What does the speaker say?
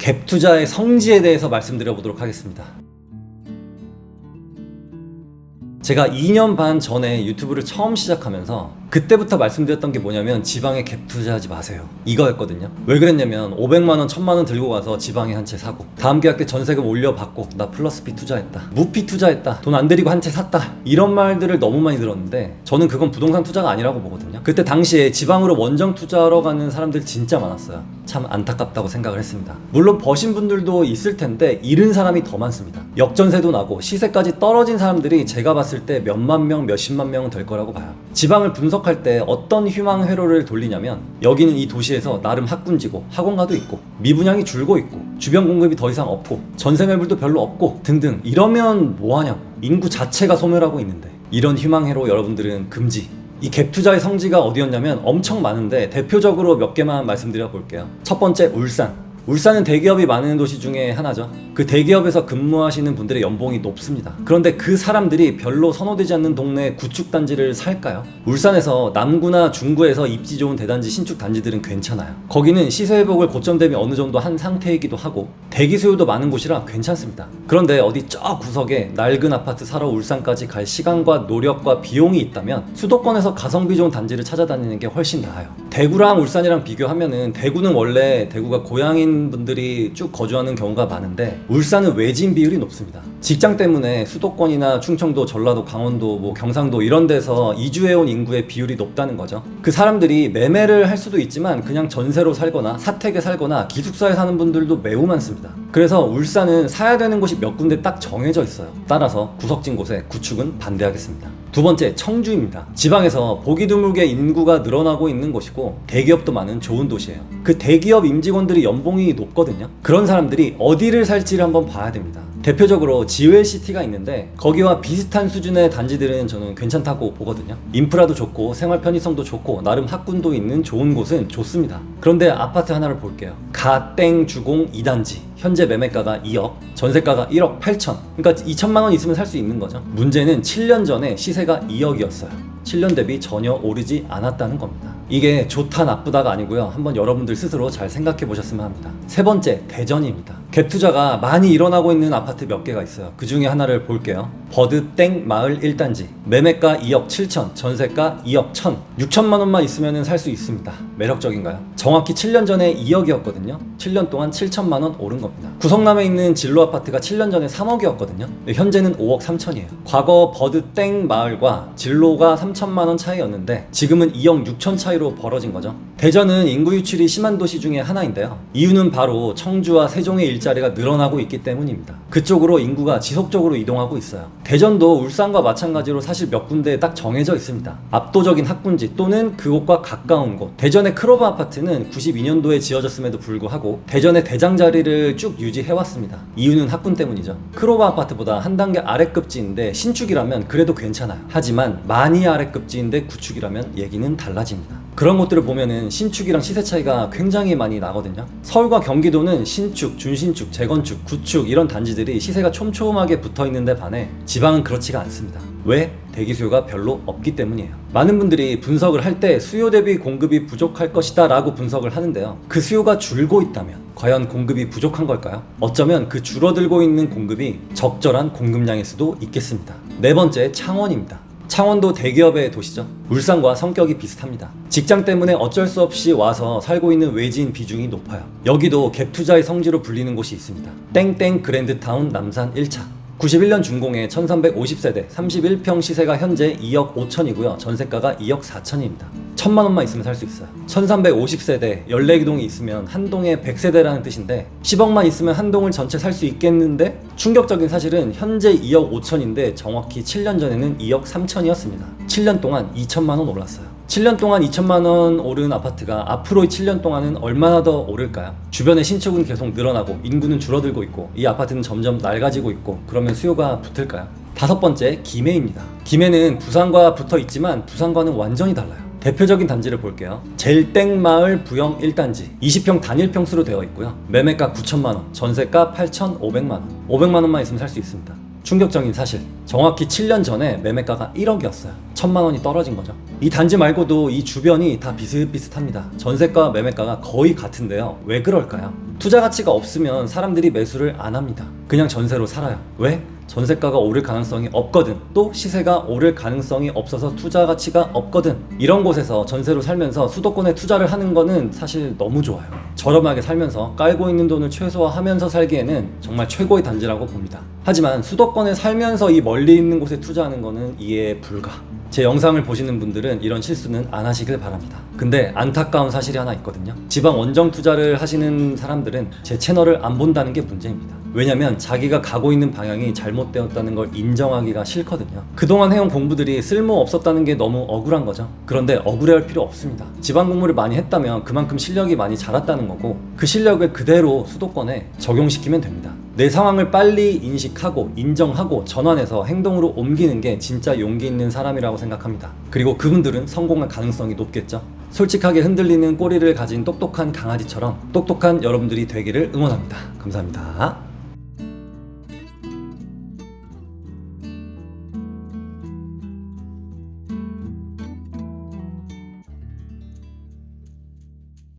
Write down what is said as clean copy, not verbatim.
갭 투자의 성지에 대해서 말씀드려 보도록 하겠습니다. 제가 2년 반 전에 유튜브를 처음 시작하면서 그때부터 말씀드렸던 게 뭐냐면 지방에 갭 투자하지 마세요, 이거였거든요. 왜 그랬냐면 500만원 1000만원 들고 가서 지방에 한 채 사고 다음 계약 때 전세금 올려받고 나 플러스 피 투자했다, 무피 투자했다, 돈 안 들이고 한 채 샀다, 이런 말들을 너무 많이 들었는데 저는 그건 부동산 투자가 아니라고 보거든요. 그때 당시에 지방으로 원정 투자하러 가는 사람들 진짜 많았어요. 참 안타깝다고 생각을 했습니다. 물론 버신 분들도 있을 텐데 잃은 사람이 더 많습니다. 역전세도 나고 시세까지 떨어진 사람들이 제가 봤을 때 몇만 명, 몇십만 명은 될 거라고 봐요. 지방을 분석할 때 어떤 휴망 회로를 돌리냐면, 여기는 이 도시에서 나름 학군지고 학원가도 있고 미분양이 줄고 있고 주변 공급이 더 이상 없고 전세 매물도 별로 없고 등등, 이러면 뭐하냐고. 인구 자체가 소멸하고 있는데 이런 휴망 회로 여러분들은 금지. 이 갭 투자의 성지가 어디였냐면 엄청 많은데 대표적으로 몇 개만 말씀드려 볼게요. 첫 번째, 울산. 울산은 대기업이 많은 도시 중에 하나죠. 그 대기업에서 근무하시는 분들의 연봉이 높습니다. 그런데 그 사람들이 별로 선호되지 않는 동네 구축단지를 살까요? 울산에서 남구나 중구에서 입지 좋은 대단지 신축 단지들은 괜찮아요. 거기는 시세 회복을 고점 대비 어느 정도 한 상태이기도 하고 대기 수요도 많은 곳이라 괜찮습니다. 그런데 어디 저 구석에 낡은 아파트 사러 울산까지 갈 시간과 노력과 비용이 있다면 수도권에서 가성비 좋은 단지를 찾아다니는 게 훨씬 나아요. 대구랑 울산이랑 비교하면은 대구는 원래 대구가 고향인 분들이 쭉 거주하는 경우가 많은데 울산은 외지인 비율이 높습니다. 직장 때문에 수도권이나 충청도, 전라도, 강원도, 경상도 이런 데서 이주해온 인구의 비율이 높다는 거죠. 그 사람들이 매매를 할 수도 있지만 그냥 전세로 살거나 사택에 살거나 기숙사에 사는 분들도 매우 많습니다. 그래서 울산은 사야 되는 곳이 몇 군데 딱 정해져 있어요. 따라서 구석진 곳에 구축은 반대하겠습니다. 두 번째, 청주입니다. 지방에서 보기 드물게 인구가 늘어나고 있는 곳이고 대기업도 많은 좋은 도시예요. 그 대기업 임직원들이 연봉이 높거든요. 그런 사람들이 어디를 살지를 한번 봐야 됩니다. 대표적으로 지웰시티가 있는데 거기와 비슷한 수준의 단지들은 저는 괜찮다고 보거든요. 인프라도 좋고 생활 편의성도 좋고 나름 학군도 있는 좋은 곳은 좋습니다. 그런데 아파트 하나를 볼게요. 가땡 주공 2단지 현재 매매가가 2억, 전세가가 1억 8천, 그러니까 2천만 원 있으면 살 수 있는 거죠. 문제는 7년 전에 시세가 2억이었어요 7년 대비 전혀 오르지 않았다는 겁니다. 이게 좋다 나쁘다가 아니고요, 한번 여러분들 스스로 잘 생각해 보셨으면 합니다. 세 번째, 대전입니다. 갭 투자가 많이 일어나고 있는 아파트 몇 개가 있어요. 그 중에 하나를 볼게요. 버드땡 마을 1단지 매매가 2억 7천, 전세가 2억 1천, 6천만 원만 있으면 살 수 있습니다. 매력적인가요? 정확히 7년 전에 2억이었거든요 7년 동안 7천만 원 오른 겁니다. 구성남에 있는 진로 아파트가 7년 전에 3억이었거든요 현재는 5억 3천이에요 과거 버드땡 마을과 진로가 3천만 원 차이였는데 지금은 2억 6천 차이로 벌어진 거죠. 대전은 인구 유출이 심한 도시 중에 하나인데요, 이유는 바로 청주와 세종의 일자리가 늘어나고 있기 때문입니다. 그쪽으로 인구가 지속적으로 이동하고 있어요. 대전도 울산과 마찬가지로 사실 몇 군데 딱 정해져 있습니다. 압도적인 학군지 또는 그곳과 가까운 곳. 대전의 크로바 아파트는 92년도에 지어졌음에도 불구하고 대전의 대장자리를 쭉 유지해왔습니다. 이유는 학군 때문이죠. 크로바 아파트보다 한 단계 아래급지인데 신축이라면 그래도 괜찮아요. 하지만 많이 아래급지인데 구축이라면 얘기는 달라집니다. 그런 것들을 보면은 신축이랑 시세 차이가 굉장히 많이 나거든요. 서울과 경기도는 신축, 준신축, 재건축, 구축 이런 단지들이 시세가 촘촘하게 붙어있는데 반해 지방은 그렇지가 않습니다. 왜? 대기 수요가 별로 없기 때문이에요. 많은 분들이 분석을 할 때 수요 대비 공급이 부족할 것이다 라고 분석을 하는데요, 그 수요가 줄고 있다면 과연 공급이 부족한 걸까요? 어쩌면 그 줄어들고 있는 공급이 적절한 공급량일 수도 있겠습니다. 네 번째, 창원입니다. 창원도 대기업의 도시죠. 울산과 성격이 비슷합니다. 직장 때문에 어쩔 수 없이 와서 살고 있는 외지인 비중이 높아요. 여기도 갭 투자의 성지로 불리는 곳이 있습니다. 땡땡 그랜드타운 남산 1차 91년 준공에 1350세대 31평 시세가 현재 2억 5천이고요 전세가가 2억 4천입니다 1000만 원만 있으면 살 수 있어요. 1350세대 14개동이 있으면 한 동에 100세대라는 뜻인데 10억만 있으면 한 동을 전체 살 수 있겠는데, 충격적인 사실은 현재 2억 5천인데 정확히 7년 전에는 2억 3천이었습니다 7년 동안 2천만 원 올랐어요. 7년 동안 2천만 원 오른 아파트가 앞으로의 7년 동안은 얼마나 더 오를까요? 주변의 신축은 계속 늘어나고 인구는 줄어들고 있고 이 아파트는 점점 낡아지고 있고, 그러면 수요가 붙을까요? 다섯 번째, 김해입니다. 김해는 부산과 붙어 있지만 부산과는 완전히 달라요. 대표적인 단지를 볼게요. 젤땡마을 부영 1단지 20평 단일 평수로 되어 있고요. 매매가 9천만원, 전세가 8,500만원, 500만원만 있으면 살 수 있습니다. 충격적인 사실, 정확히 7년 전에 매매가가 1억이었어요 1,000만 원이 떨어진 거죠. 이 단지 말고도 이 주변이 다 비슷비슷합니다. 전세가 매매가가 거의 같은데요. 왜 그럴까요? 투자 가치가 없으면 사람들이 매수를 안 합니다. 그냥 전세로 살아요. 왜? 전세가가 오를 가능성이 없거든. 또 시세가 오를 가능성이 없어서 투자 가치가 없거든. 이런 곳에서 전세로 살면서 수도권에 투자를 하는 거는 사실 너무 좋아요. 저렴하게 살면서 깔고 있는 돈을 최소화하면서 살기에는 정말 최고의 단지라고 봅니다. 하지만 수도권에 살면서 이 멀리 있는 곳에 투자하는 거는 이해 불가. 제 영상을 보시는 분들은 이런 실수는 안 하시길 바랍니다. 근데 안타까운 사실이 하나 있거든요. 지방 원정 투자를 하시는 사람들은 제 채널을 안 본다는 게 문제입니다. 왜냐면 자기가 가고 있는 방향이 잘못되었다는 걸 인정하기가 싫거든요. 그동안 해온 공부들이 쓸모 없었다는 게 너무 억울한 거죠. 그런데 억울해할 필요 없습니다. 지방 공부를 많이 했다면 그만큼 실력이 많이 자랐다는 거고, 그 실력을 그대로 수도권에 적용시키면 됩니다. 내 상황을 빨리 인식하고 인정하고 전환해서 행동으로 옮기는 게 진짜 용기 있는 사람이라고 생각합니다. 그리고 그분들은 성공할 가능성이 높겠죠. 솔직하게 흔들리는 꼬리를 가진 똑똑한 강아지처럼 똑똑한 여러분들이 되기를 응원합니다. 감사합니다.